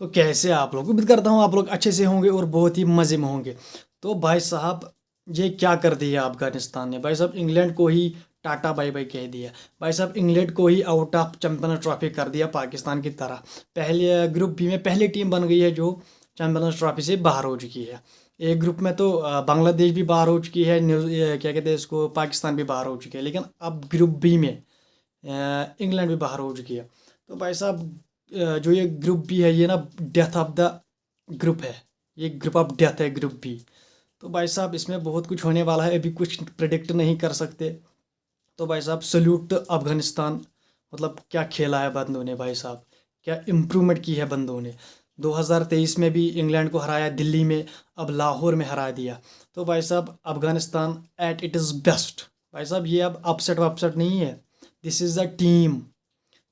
तो कैसे आप लोग, उम्मीद करता हूँ आप लोग अच्छे से होंगे और बहुत ही मज़े में होंगे। तो भाई साहब, ये क्या कर दिया अफगानिस्तान ने। भाई साहब, इंग्लैंड को ही टाटा बाय बाय कह दिया। भाई साहब, इंग्लैंड को ही आउट ऑफ चैंपियंस ट्रॉफी कर दिया पाकिस्तान की तरह। पहले ग्रुप बी में पहली टीम बन गई है जो चैंपियंस ट्रॉफी से बाहर हो चुकी है। एक ग्रुप में तो बांग्लादेश भी बाहर हो चुकी है, क्या कहते हैं इसको, पाकिस्तान भी बाहर हो चुकी है। लेकिन अब ग्रुप बी में इंग्लैंड भी बाहर हो चुकी है। तो भाई साहब, जो ये ग्रुप बी है, ये ना डेथ ऑफ द ग्रुप है। ये ग्रुप ऑफ डेथ है, ग्रुप बी। तो भाई साहब, इसमें बहुत कुछ होने वाला है, अभी कुछ प्रिडिक्ट नहीं कर सकते। तो भाई साहब, सल्यूट अफगानिस्तान। मतलब क्या खेला है बंदों ने भाई साहब, क्या इम्प्रूवमेंट की है बंदों ने। 2023 में भी इंग्लैंड को हराया दिल्ली में, अब लाहौर में हरा दिया। तो भाई साहब, Afghanistan at it is best. भाई साहब, ये अब अपसेट वपसेट नहीं है। This is a team,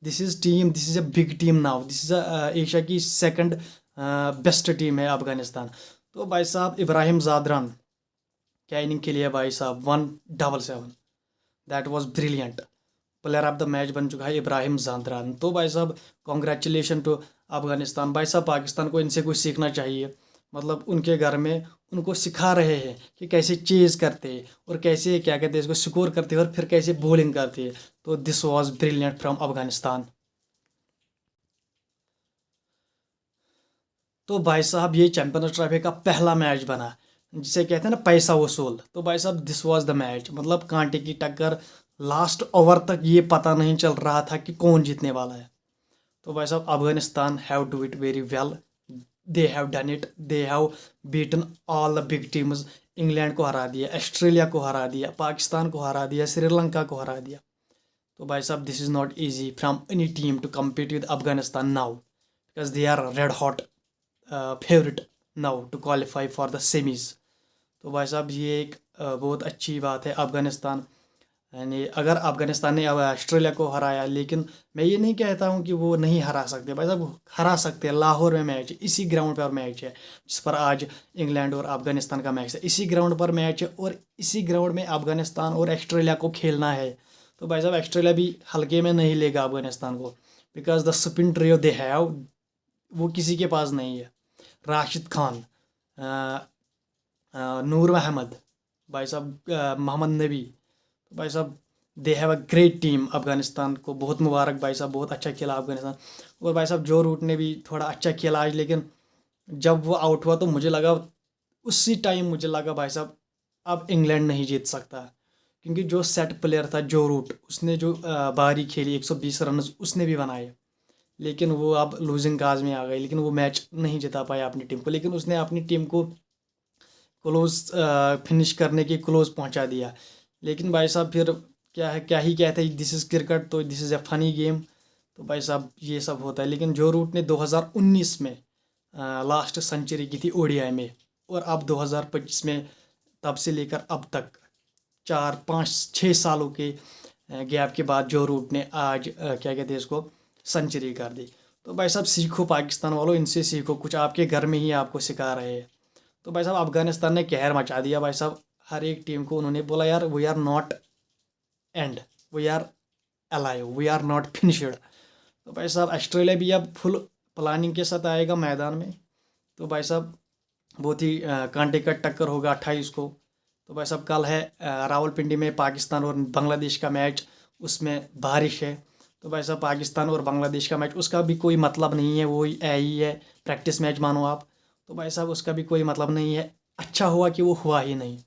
this is a big team now, this is a Asia की सेकंड बेस्ट टीम है अफगानिस्तान। तो भाई साहब, इब्राहिम ज़ादरान क्या इनिंग खेली है भाई साहब, 177। That was brilliant. Player of the match बन चुका है इब्राहिम ज़ादरान। तो भाई साहब, कॉन्ग्रेचुलेशन टू अफगानिस्तान। भाई साहब, पाकिस्तान को इनसे कुछ सीखना चाहिए। मतलब उनके घर में उनको सिखा रहे हैं कि कैसे चेज करते हैं और कैसे, क्या कहते हैं इसको, स्कोर करते हैं और फिर कैसे बॉलिंग करते हैं। तो this was brilliant from Afghanistan. तो भाई साहब, ये चैंपियंस ट्रॉफी का पहला मैच बना, जिसे कहते हैं ना पैसा वसूल। तो भाई साहब, दिस वाज द मैच। मतलब कांटे की टक्कर, लास्ट ओवर तक ये पता नहीं चल रहा था कि कौन जीतने वाला है। तो भाई साहब, Afghanistan have do it very well. They have done it, they have beaten all the big teams. England को हरा दिया, ऑस्ट्रेलिया को हरा दिया, पाकिस्तान को हरा दिया, श्रीलंका को हरा दिया। तो भाई साहब, this is not easy from any team to compete with Afghanistan now, because they are red hot favourite now to qualify for the semis. तो भाई साहब, ये एक बहुत अच्छी बात है। अफगानिस्तान, यानी अगर अफगानिस्तान ने अब ऑस्ट्रेलिया को हराया, लेकिन मैं ये नहीं कहता हूँ कि वो नहीं हरा सकते। भाई साहब, हरा सकते हैं। लाहौर में मैच है, इसी ग्राउंड पर मैच है जिस पर आज इंग्लैंड और अफगानिस्तान का मैच है। इसी ग्राउंड पर मैच है और इसी ग्राउंड में अफगानिस्तान और ऑस्ट्रेलिया को खेलना है। तो भाई साहब, ऑस्ट्रेलिया भी हल्के में नहीं लेगा अफगानिस्तान को, because the spin trio they have, वो किसी के पास नहीं है। राशिद खान, नूर अहमद, भाई साहब, मोहम्मद नबी। तो भाई साहब, they have a great team. Afghanistan को बहुत मुबारक भाई साहब, बहुत अच्छा खेला अफगानिस्तान। और भाई साहब, जो रूट ने भी थोड़ा अच्छा खेला आज, लेकिन जब वो आउट हुआ तो मुझे लगा, उसी टाइम मुझे लगा भाई साहब, अब इंग्लैंड नहीं जीत सकता। क्योंकि जो सेट प्लेयर था जो रूट, उसने जो बारी खेली 120 रन उसने भी बनाए। लेकिन वो अब लूजिंग काज में आ गई, लेकिन वो मैच नहीं जिता पाया अपनी टीम को। लेकिन उसने अपनी टीम को क्लोज फिनिश करने की क्लोज पहुंचा दिया। लेकिन भाई साहब, फिर क्या है, क्या ही कहते हैं, दिस इज़ क्रिकेट, तो this is a funny game. तो भाई साहब, ये सब होता है। लेकिन जो रूट ने 2019 में लास्ट सेंचुरी की थी ओडीआई में, और अब 2025 में, तब से लेकर अब तक 4 5 6 सालों के गैप के बाद जो रूट ने आज क्या कहते हैं इसको, सेंचुरी कर दी। तो भाई साहब, सीखो पाकिस्तान वालों, इनसे सीखो कुछ, आपके घर में ही आपको सिखा रहे हैं। तो भाई साहब, अफगानिस्तान ने कहर मचा दिया भाई साहब। हर एक टीम को उन्होंने बोला, यार we are not end, we are alive, we are not finished. तो भाई साहब, ऑस्ट्रेलिया भी अब फुल प्लानिंग के साथ आएगा मैदान में। तो भाई साहब, बहुत ही कांटे का टक्कर होगा 28 को। तो भाई साहब, कल है रावलपिंडी में पाकिस्तान और बांग्लादेश का मैच, उसमें बारिश है। तो भाई साहब, पाकिस्तान और बांग्लादेश का मैच, उसका भी कोई मतलब नहीं है, वो ही ही है, प्रैक्टिस मैच मानो आप। तो भाई साहब, उसका भी कोई मतलब नहीं है। अच्छा हुआ कि वो हुआ ही नहीं।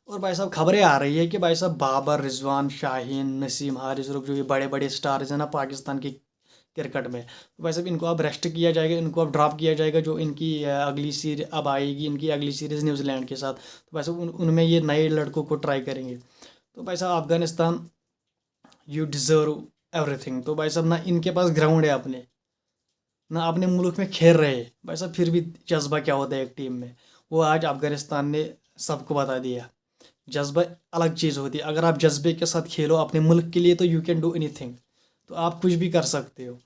और भाई साहब, खबरें आ रही है कि भाई साहब, बाबर, रिजवान, शाहीन, नसीम, हारिस रुख, जो ये बड़े बड़े स्टार्स हैं ना पाकिस्तान की क्रिकेट में, तो भाई साहब, इनको अब रेस्ट किया जाएगा, इनको अब ड्रॉप किया जाएगा। जो इनकी अगली सीरीज अब आएगी, इनकी अगली सीरीज़ न्यूजीलैंड के साथ, तो भाई साहब, उनमें ये नए लड़कों को ट्राई करेंगे। तो भाई साहब, अफगानिस्तान, यू डिज़र्व एवरीथिंग। तो भाई साहब, ना इनके पास ग्राउंड है अपने, ना अपने मुल्क में खेल रहे हैं भाई साहब, फिर भी जज्बा क्या होता है एक टीम में, वो आज अफगानिस्तान ने सबको बता दिया। जज्बा अलग चीज़ होती है। अगर आप जज्बे के साथ खेलो अपने मुल्क के लिए, तो यू कैन डू एनीथिंग, तो आप कुछ भी कर सकते हो।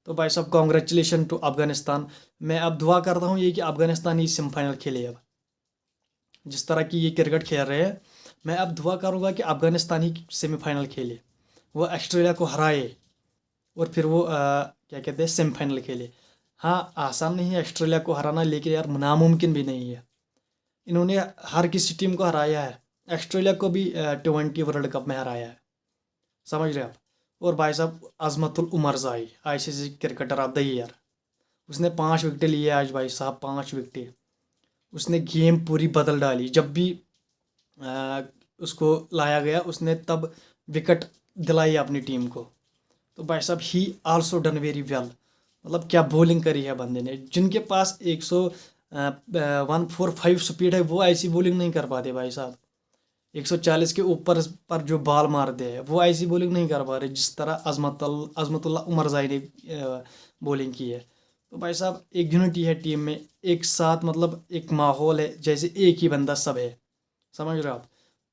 तो भाई साहब, कॉन्ग्रेचुलेशन टू अफगानिस्तान। मैं अब दुआ करता हूँ ये कि अफगानिस्तान ही सेमीफाइनल खेले। अब जिस तरह की ये क्रिकेट खेल रहे हैं, मैं अब दुआ करूँगा कि अफगानिस्तान ही सेमीफाइनल खेले, वो ऑस्ट्रेलिया को हराए और फिर वो क्या कहते हैं, सेमीफाइनल खेले। हाँ, आसान नहीं है ऑस्ट्रेलिया को हराना, लेकिन यार नामुमकिन भी नहीं है। इन्होंने हर किसी टीम को हराया है, ऑस्ट्रेलिया को भी 20 वर्ल्ड कप में हराया है, समझ रहे आप। और भाई साहब Azmatullah Omarzai ICC cricketer of the year, उसने 5 विकेटें लिए आज भाई साहब, 5 विकेटें। उसने गेम पूरी बदल डाली। जब भी अ, उसको लाया गया उसने तब विकेट दिलाई अपनी टीम को। तो भाई साहब ही आल्सो डन वेरी वेल, मतलब क्या बॉलिंग करी है बंदे ने। जिनके पास 145 स्पीड है वो ऐसी बॉलिंग नहीं कर पाते भाई साहब। 140 के ऊपर पर जो बॉल मारते हैं वो ऐसी बॉलिंग नहीं कर पा रहे जिस तरह अजमतुल्ला उमरज़ाई ने बॉलिंग की है। तो भाई साहब एक यूनिटी है टीम में, एक साथ, मतलब एक माहौल है जैसे एक ही बंदा सब है, समझ रहे हो आप।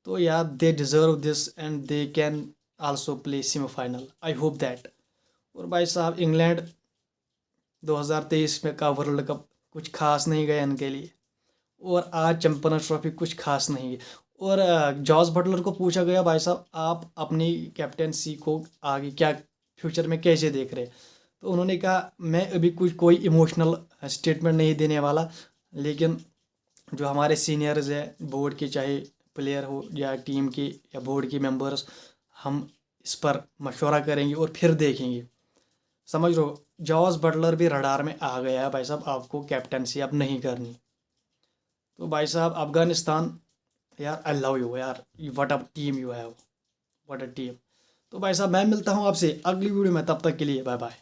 तो यार they deserve this and they can also play semifinal, I hope that. और भाई साहब इंग्लैंड 2023 में का वर्ल्ड कप कुछ खास नहीं गया इनके लिए, और आज चैंपियंस ट्रॉफी कुछ खास नहीं है। और जॉस बटलर को पूछा गया भाई साहब आप अपनी कैप्टेंसी को आगे क्या फ्यूचर में कैसे देख रहे हैं, तो उन्होंने कहा मैं अभी कुछ कोई इमोशनल स्टेटमेंट नहीं देने वाला, लेकिन जो हमारे सीनियर्स है बोर्ड के, चाहे प्लेयर हो या टीम के या बोर्ड के मेंबर्स, हम इस पर मशवरा करेंगे और फिर देखेंगे, समझ लो। जॉस बटलर भी रडार में आ गया है भाई साहब, आपको कैप्टेंसी अब नहीं करनी। तो भाई साहब अफगानिस्तान, यार आई लव यू यार, what a team you have, what a team. तो भाई साहब मैं मिलता हूँ आपसे अगली वीडियो में, तब तक के लिए बाय बाय।